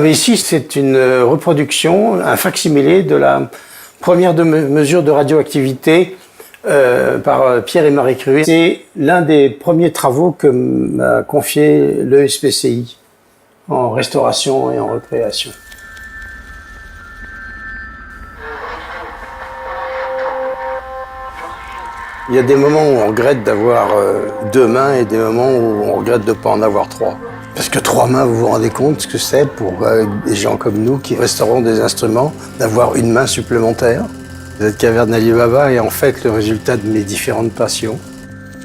Ici, c'est une reproduction, un facsimilé de la première mesure de radioactivité par Pierre et Marie Curie. C'est l'un des premiers travaux que m'a confié l'ESPCI en restauration et en recréation. Il y a des moments où on regrette d'avoir 2 mains et des moments où on regrette de ne pas en avoir 3. Parce que 3 mains, vous vous rendez compte ce que c'est pour des gens comme nous qui resteront des instruments, d'avoir une main supplémentaire. Cette caverne d'Ali Baba est en fait le résultat de mes différentes passions.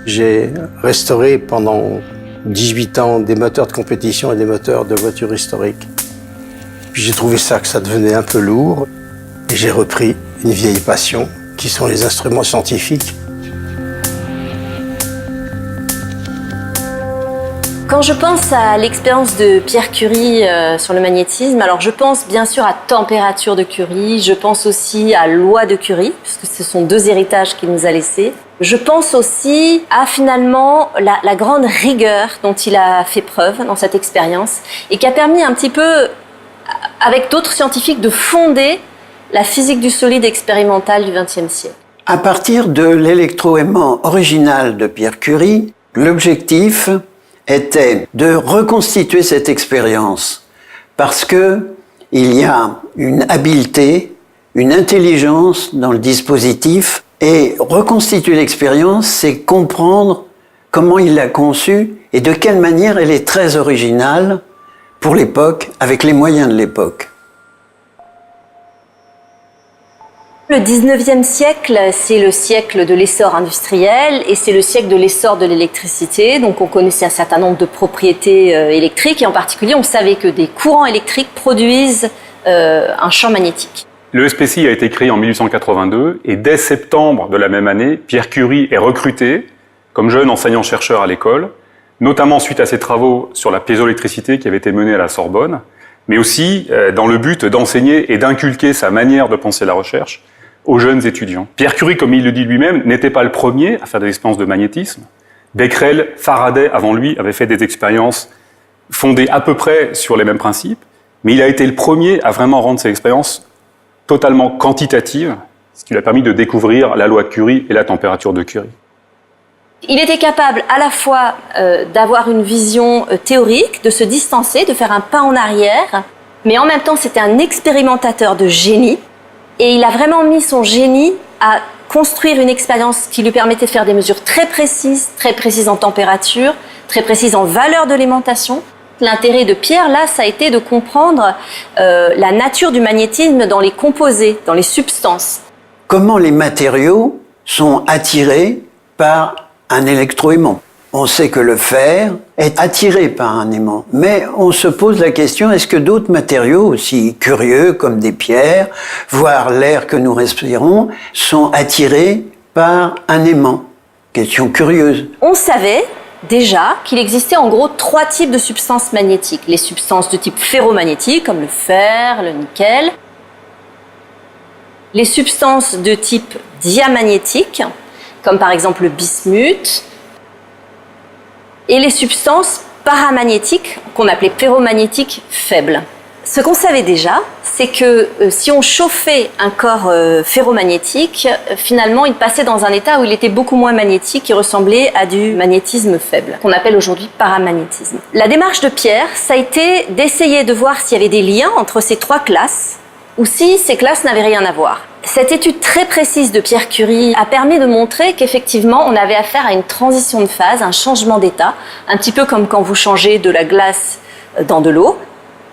J'ai restauré pendant 18 ans des moteurs de compétition et des moteurs de voitures historiques. Puis j'ai trouvé ça que ça devenait un peu lourd et j'ai repris une vieille passion qui sont les instruments scientifiques. Quand je pense à l'expérience de Pierre Curie sur le magnétisme, alors je pense bien sûr à température de Curie, je pense aussi à loi de Curie, puisque ce sont 2 héritages qu'il nous a laissés. Je pense aussi à finalement la grande rigueur dont il a fait preuve dans cette expérience et qui a permis un petit peu, avec d'autres scientifiques, de fonder la physique du solide expérimentale du XXe siècle. À partir de l'électroaimant original de Pierre Curie, l'objectif était de reconstituer cette expérience parce que il y a une habileté, une intelligence dans le dispositif et reconstituer l'expérience, c'est comprendre comment il l'a conçue et de quelle manière elle est très originale pour l'époque, avec les moyens de l'époque. Le 19e siècle, c'est le siècle de l'essor industriel et c'est le siècle de l'essor de l'électricité. Donc on connaissait un certain nombre de propriétés électriques et en particulier on savait que des courants électriques produisent un champ magnétique. Le SPCI a été créé en 1882 et dès septembre de la même année, Pierre Curie est recruté comme jeune enseignant-chercheur à l'école, notamment suite à ses travaux sur la piézoélectricité qui avaient été menés à la Sorbonne, mais aussi dans le but d'enseigner et d'inculquer sa manière de penser la recherche aux jeunes étudiants. Pierre Curie, comme il le dit lui-même, n'était pas le premier à faire des expériences de magnétisme. Becquerel, Faraday, avant lui, avaient fait des expériences fondées à peu près sur les mêmes principes, mais il a été le premier à vraiment rendre ces expériences totalement quantitatives, ce qui lui a permis de découvrir la loi de Curie et la température de Curie. Il était capable à la fois d'avoir une vision théorique, de se distancer, de faire un pas en arrière, mais en même temps c'était un expérimentateur de génie et il a vraiment mis son génie à construire une expérience qui lui permettait de faire des mesures très précises en température, très précises en valeur de l'aimantation. L'intérêt de Pierre, là, ça a été de comprendre la nature du magnétisme dans les composés, dans les substances. Comment les matériaux sont attirés par un électroaimant. On sait que le fer est attiré par un aimant, mais on se pose la question, est-ce que d'autres matériaux aussi curieux comme des pierres, voire l'air que nous respirons, sont attirés par un aimant? Question curieuse. On savait déjà qu'il existait en gros 3 types de substances magnétiques. Les substances de type ferromagnétique, comme le fer, le nickel. Les substances de type diamagnétique, comme par exemple le bismuth, et les substances paramagnétiques, qu'on appelait ferromagnétiques faibles. Ce qu'on savait déjà, c'est que si on chauffait un corps ferromagnétique, finalement il passait dans un état où il était beaucoup moins magnétique, qui ressemblait à du magnétisme faible, qu'on appelle aujourd'hui paramagnétisme. La démarche de Pierre, ça a été d'essayer de voir s'il y avait des liens entre ces 3 classes, ou si ces classes n'avaient rien à voir. Cette étude très précise de Pierre Curie a permis de montrer qu'effectivement on avait affaire à une transition de phase, un changement d'état, un petit peu comme quand vous changez de la glace dans de l'eau.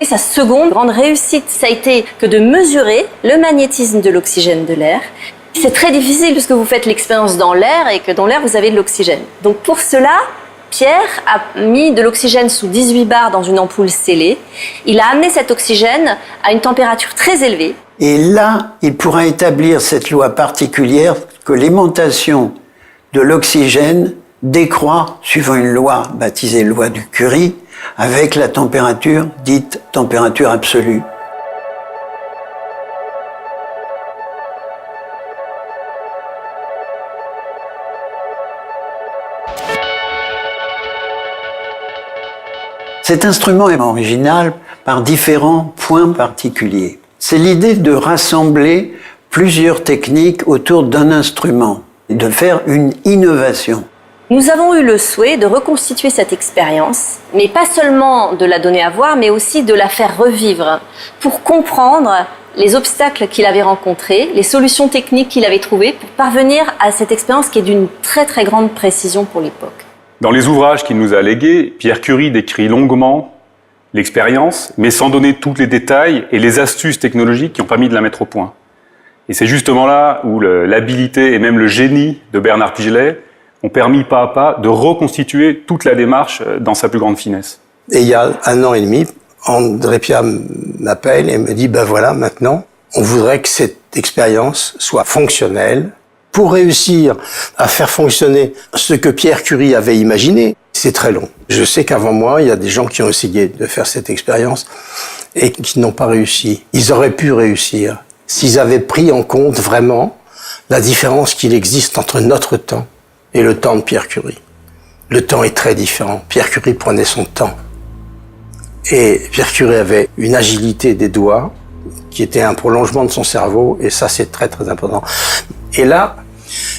Et sa seconde grande réussite, ça a été que de mesurer le magnétisme de l'oxygène de l'air. C'est très difficile puisque vous faites l'expérience dans l'air et que dans l'air vous avez de l'oxygène. Donc pour cela, Pierre a mis de l'oxygène sous 18 bars dans une ampoule scellée. Il a amené cet oxygène à une température très élevée. Et là, il pourra établir cette loi particulière que l'aimantation de l'oxygène décroît suivant une loi baptisée loi du Curie avec la température dite température absolue. Cet instrument est original par différents points particuliers. C'est l'idée de rassembler plusieurs techniques autour d'un instrument et de faire une innovation. Nous avons eu le souhait de reconstituer cette expérience, mais pas seulement de la donner à voir, mais aussi de la faire revivre pour comprendre les obstacles qu'il avait rencontrés, les solutions techniques qu'il avait trouvées pour parvenir à cette expérience qui est d'une très très grande précision pour l'époque. Dans les ouvrages qu'il nous a légués, Pierre Curie décrit longuement l'expérience, mais sans donner tous les détails et les astuces technologiques qui ont permis de la mettre au point. Et c'est justement là où l'habilité et même le génie de Bernard Pigelet ont permis pas à pas de reconstituer toute la démarche dans sa plus grande finesse. Et il y a 1 an et demi, André Piat m'appelle et me dit, ben voilà, maintenant, on voudrait que cette expérience soit fonctionnelle. Pour réussir à faire fonctionner ce que Pierre Curie avait imaginé, c'est très long. Je sais qu'avant moi, il y a des gens qui ont essayé de faire cette expérience et qui n'ont pas réussi. Ils auraient pu réussir s'ils avaient pris en compte vraiment la différence qu'il existe entre notre temps et le temps de Pierre Curie. Le temps est très différent. Pierre Curie prenait son temps. Et Pierre Curie avait une agilité des doigts qui était un prolongement de son cerveau, et ça, c'est très, très important. Et là,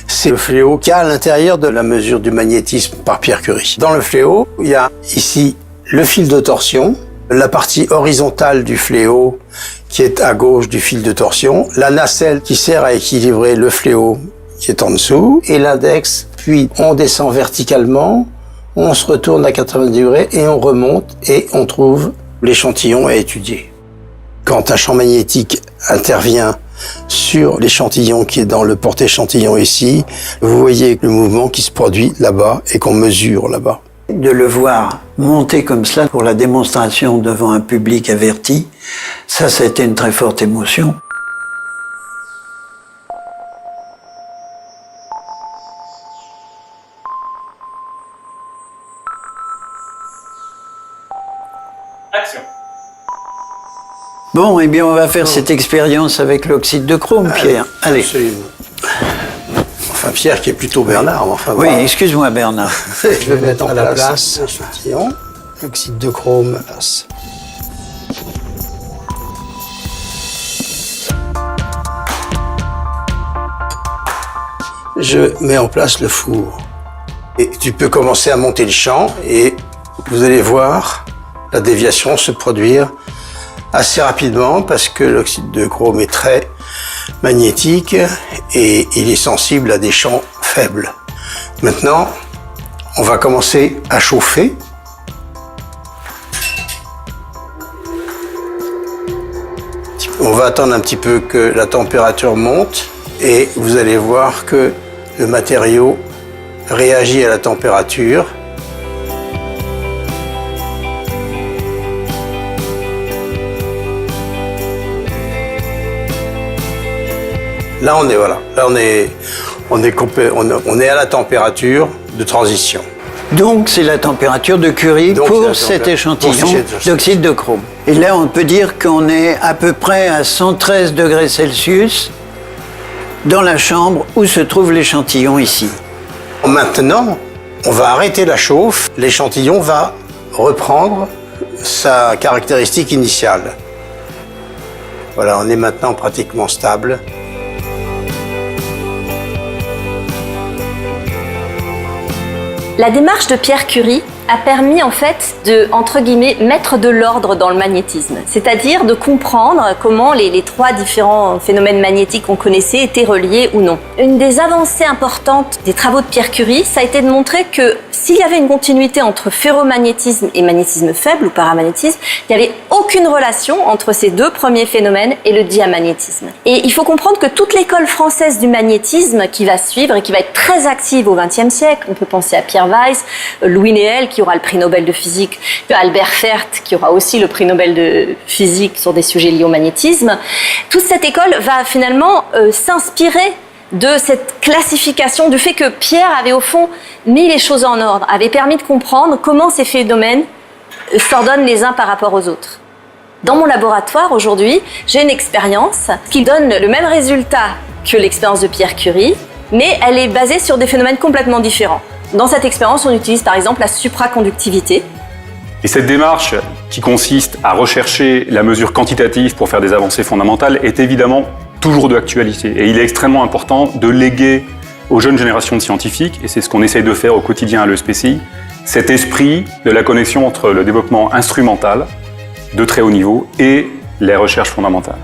c'est le fléau qu'il y a à l'intérieur de la mesure du magnétisme par Pierre Curie. Dans le fléau, il y a ici le fil de torsion, la partie horizontale du fléau qui est à gauche du fil de torsion, la nacelle qui sert à équilibrer le fléau qui est en dessous, et l'index. Puis on descend verticalement, on se retourne à 90 degrés et on remonte et on trouve l'échantillon à étudier. Quand un champ magnétique intervient sur l'échantillon qui est dans le porte-échantillon ici, vous voyez le mouvement qui se produit là-bas et qu'on mesure là-bas. De le voir monter comme cela pour la démonstration devant un public averti, ça a été une très forte émotion. Action. Bon, eh bien, on va faire cette expérience avec l'oxyde de chrome, Pierre. Allez. Absolument. Enfin, Pierre qui est plutôt Bernard. Enfin, Oui, voilà. excuse-moi, Bernard. Je vais mettre à la place l'échantillon. L'oxyde de chrome. Je mets en place le four. Et tu peux commencer à monter le champ et vous allez voir la déviation se produire assez rapidement parce que l'oxyde de chrome est très magnétique et il est sensible à des champs faibles. Maintenant, on va commencer à chauffer. On va attendre un petit peu que la température monte et vous allez voir que le matériau réagit à la température. Là, on est voilà. Là, on est à la température de transition. Donc, c'est la température de Curie pour cet échantillon d'oxyde de chrome. Et là, on peut dire qu'on est à peu près à 113 degrés Celsius dans la chambre où se trouve l'échantillon ici. Maintenant, on va arrêter la chauffe. L'échantillon va reprendre sa caractéristique initiale. Voilà, on est maintenant pratiquement stable. La démarche de Pierre Curie a permis en fait de, entre guillemets, mettre de l'ordre dans le magnétisme. C'est-à-dire de comprendre comment les trois différents phénomènes magnétiques qu'on connaissait étaient reliés ou non. Une des avancées importantes des travaux de Pierre Curie, ça a été de montrer que s'il y avait une continuité entre ferromagnétisme et magnétisme faible ou paramagnétisme, il n'y avait aucune relation entre ces deux premiers phénomènes et le diamagnétisme. Et il faut comprendre que toute l'école française du magnétisme qui va suivre et qui va être très active au XXe siècle, on peut penser à Pierre Weiss, Louis Néel qui aura le prix Nobel de physique, Albert Fert qui aura aussi le prix Nobel de physique sur des sujets liés au magnétisme, toute cette école va finalement s'inspirer de cette classification, du fait que Pierre avait au fond mis les choses en ordre, avait permis de comprendre comment ces phénomènes s'ordonnent les uns par rapport aux autres. Dans mon laboratoire aujourd'hui, j'ai une expérience qui donne le même résultat que l'expérience de Pierre Curie, mais elle est basée sur des phénomènes complètement différents. Dans cette expérience, on utilise par exemple la supraconductivité. Et cette démarche qui consiste à rechercher la mesure quantitative pour faire des avancées fondamentales est évidemment toujours d'actualité. Et il est extrêmement important de léguer aux jeunes générations de scientifiques, et c'est ce qu'on essaye de faire au quotidien à l'ESPCI, cet esprit de la connexion entre le développement instrumental de très haut niveau et les recherches fondamentales.